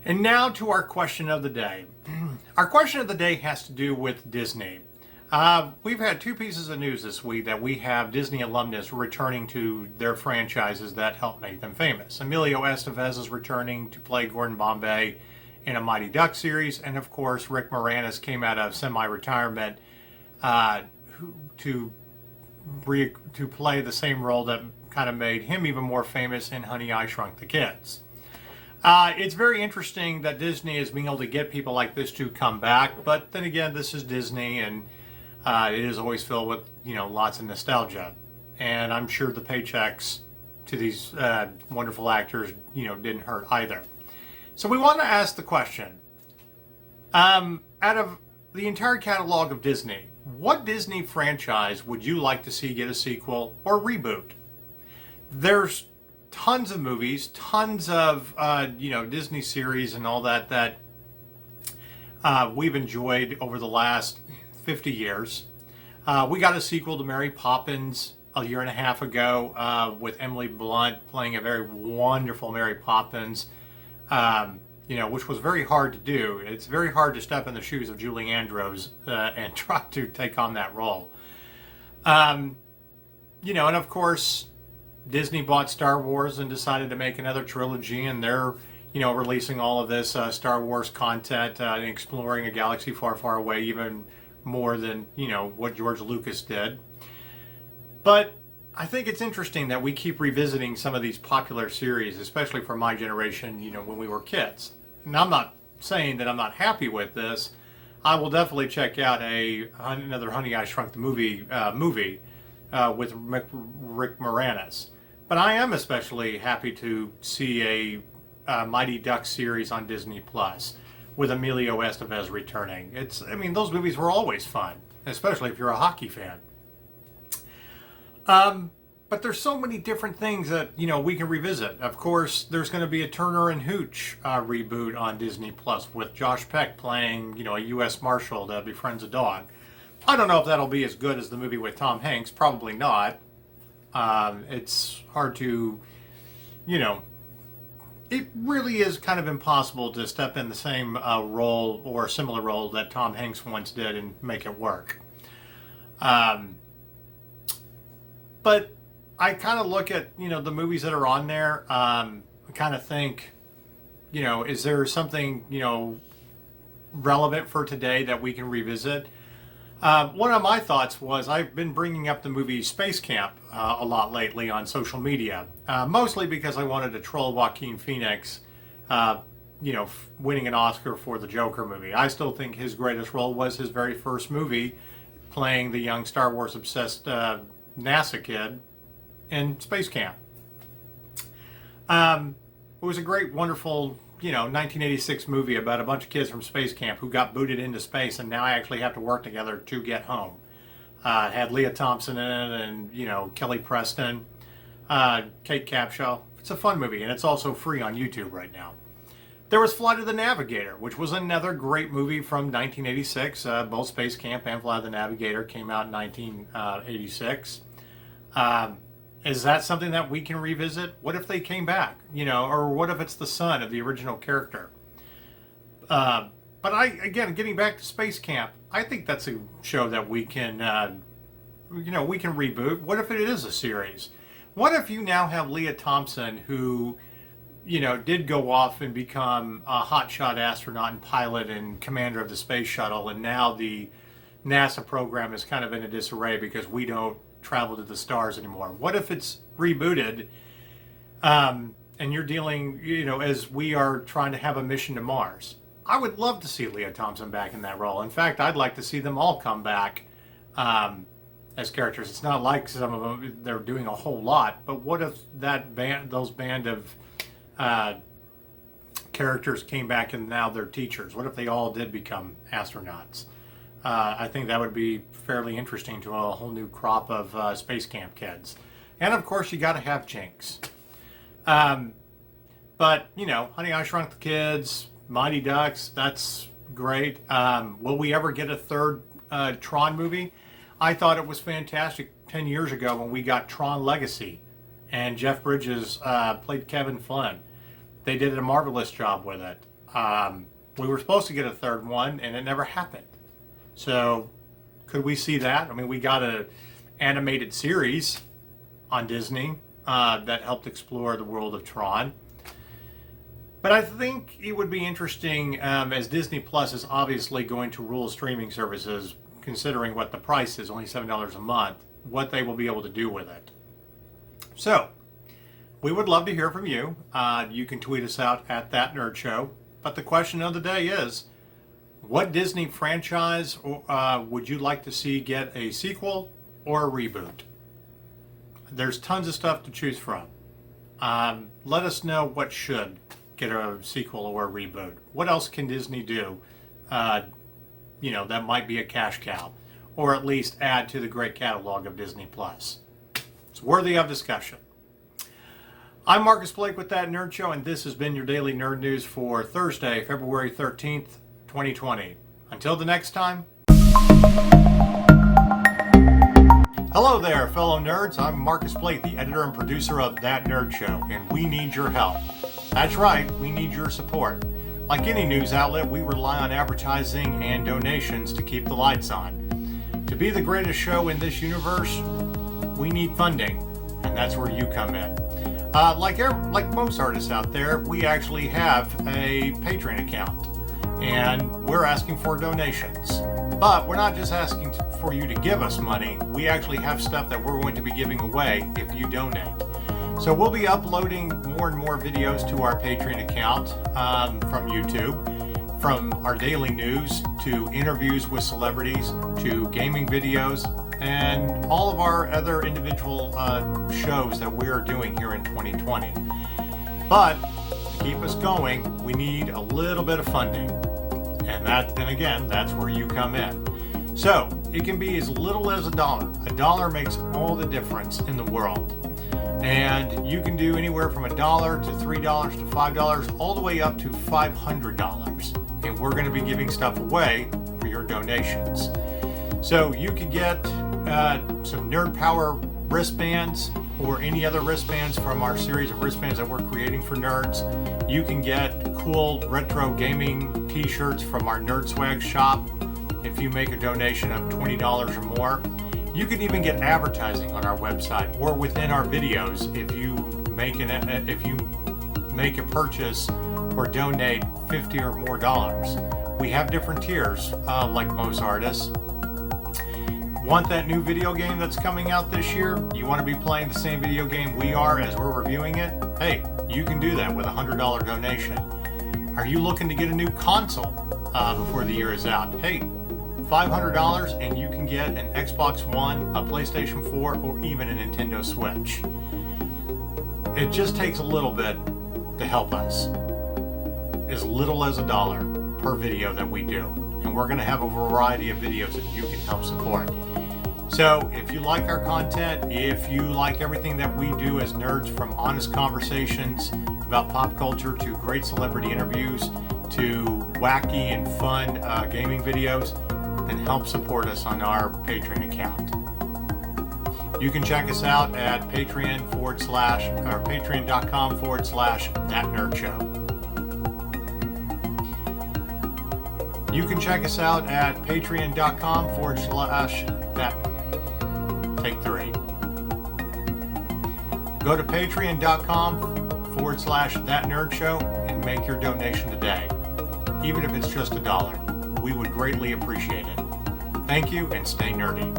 And now to our question of the day. Our question of the day has to do with Disney. We've had two pieces of news this week that we have Disney alumnus returning to their franchises that helped make them famous. Emilio Estevez is returning to play Gordon Bombay in a Mighty Ducks series, and of course Rick Moranis came out of semi-retirement to play the same role that kind of made him even more famous in Honey, I Shrunk the Kids. It's very interesting that Disney is being able to get people like this to come back, but then again, this is Disney, and it is always filled with lots of nostalgia, and I'm sure the paychecks to these wonderful actors didn't hurt either. So we want to ask the question: out of the entire catalog of Disney, what Disney franchise would you like to see get a sequel or reboot? There's tons of movies, tons of Disney series and all that we've enjoyed over the last 50 years. We got a sequel to Mary Poppins a year and a half ago with Emily Blunt playing a very wonderful Mary Poppins, which was very hard to do. It's very hard to step in the shoes of Julie Andrews and try to take on that role. And of course, Disney bought Star Wars and decided to make another trilogy, and they're, releasing all of this Star Wars content and exploring a galaxy far, far away, even more than, what George Lucas did. But I think it's interesting that we keep revisiting some of these popular series, especially for my generation, when we were kids. And I'm not saying that I'm not happy with this. I will definitely check out another Honey, I Shrunk the movie with Rick Moranis. But I am especially happy to see a Mighty Ducks series on Disney Plus with Emilio Estevez returning. Those movies were always fun, especially if you're a hockey fan. But there's so many different things that we can revisit. Of course, there's going to be a Turner and Hooch reboot on Disney Plus with Josh Peck playing a U.S. Marshal that befriends a dog. I don't know if that'll be as good as the movie with Tom Hanks. Probably not. It's hard to, it really is kind of impossible to step in the same role or a similar role that Tom Hanks once did and make it work. But I kind of look at, the movies that are on there, I kind of think, is there something, relevant for today that we can revisit? One of my thoughts was I've been bringing up the movie Space Camp a lot lately on social media, mostly because I wanted to troll Joaquin Phoenix, winning an Oscar for the Joker movie. I still think his greatest role was his very first movie, playing the young Star Wars obsessed NASA kid in Space Camp. It was a great, wonderful 1986 movie about a bunch of kids from space camp who got booted into space and now actually have to work together to get home. It had Leah Thompson in it and, Kelly Preston, Kate Capshaw. It's a fun movie, and it's also free on YouTube right now. There was Flight of the Navigator, which was another great movie from 1986. Both Space Camp and Flight of the Navigator came out in 1986. Is that something that we can revisit? What if they came back, or what if it's the son of the original character? But getting back to Space Camp, I think that's a show that we can, we can reboot. What if it is a series? What if you now have Leah Thompson, who, did go off and become a hotshot astronaut and pilot and commander of the space shuttle, and now the NASA program is kind of in a disarray because we don't travel to the stars anymore? What if it's rebooted and you're dealing, as we are trying to have a mission to Mars? I would love to see Leah Thompson back in that role. In fact, I'd like to see them all come back as characters. It's not like some of them, they're doing a whole lot, but what if those band of characters came back and now they're teachers? What if they all did become astronauts? I think that would be fairly interesting to a whole new crop of Space Camp kids. And of course, you got to have Jinx. But, Honey, I Shrunk the Kids, Mighty Ducks, that's great. Will we ever get a third Tron movie? I thought it was fantastic 10 years ago when we got Tron Legacy and Jeff Bridges played Kevin Flynn. They did a marvelous job with it. We were supposed to get a third one, and it never happened. So, could we see that? I mean, we got an animated series on Disney that helped explore the world of Tron. But I think it would be interesting, as Disney Plus is obviously going to rule streaming services, considering what the price is, only $7 a month, what they will be able to do with it. So, we would love to hear from you. You can tweet us out at That Nerd Show. But the question of the day is, what Disney franchise would you like to see get a sequel or a reboot? There's tons of stuff to choose from. Let us know what should get a sequel or a reboot. What else can Disney do, that might be a cash cow, or at least add to the great catalog of Disney Plus? It's worthy of discussion. I'm Marcus Blake with That Nerd Show, and this has been your daily nerd news for Thursday, February 13th, 2020. Until the next time. Hello there, fellow nerds. I'm Marcus Blake, the editor and producer of That Nerd Show, and we need your help. That's right, we need your support. Like any news outlet, we rely on advertising and donations to keep the lights on. To be the greatest show in this universe, we need funding, and that's where you come in. Like most artists out there, we actually have a Patreon account, and we're asking for donations. But we're not just asking for you to give us money. We actually have stuff that we're going to be giving away if you donate. So we'll be uploading more and more videos to our Patreon account from YouTube, from our daily news to interviews with celebrities to gaming videos, and all of our other individual shows that we are doing here in 2020. But to keep us going, we need a little bit of funding. And again, that's where you come in. So it can be as little as $1. $1 makes all the difference in the world. And you can do anywhere from $1 to $3 to $5, all the way up to $500. And we're going to be giving stuff away for your donations. So you can get some Nerd Power wristbands or any other wristbands from our series of wristbands that we're creating for nerds. You can get cool retro gaming t-shirts from our Nerd Swag shop if you make a donation of $20 or more. You can even get advertising on our website or within our videos if you make a purchase or donate $50 or more dollars. We have different tiers, like most artists. Want that new video game that's coming out this year? You want to be playing the same video game we are as we're reviewing it? Hey, you can do that with a $100 donation. Are you looking to get a new console before the year is out? Hey, $500 and you can get an Xbox One, a PlayStation 4, or even a Nintendo Switch. It just takes a little bit to help us. As little as $1 per video that we do. And we're going to have a variety of videos that you can help support. So if you like our content, if you like everything that we do as nerds, from honest conversations about pop culture to great celebrity interviews to wacky and fun gaming videos, then help support us on our Patreon account. You can check us out at patreon.com/thatnerdshow. You can check us out at patreon.com/that. Take 3. Go to patreon.com/thatnerdshow and make your donation today. Even if it's just $1. We would greatly appreciate it. Thank you and stay nerdy.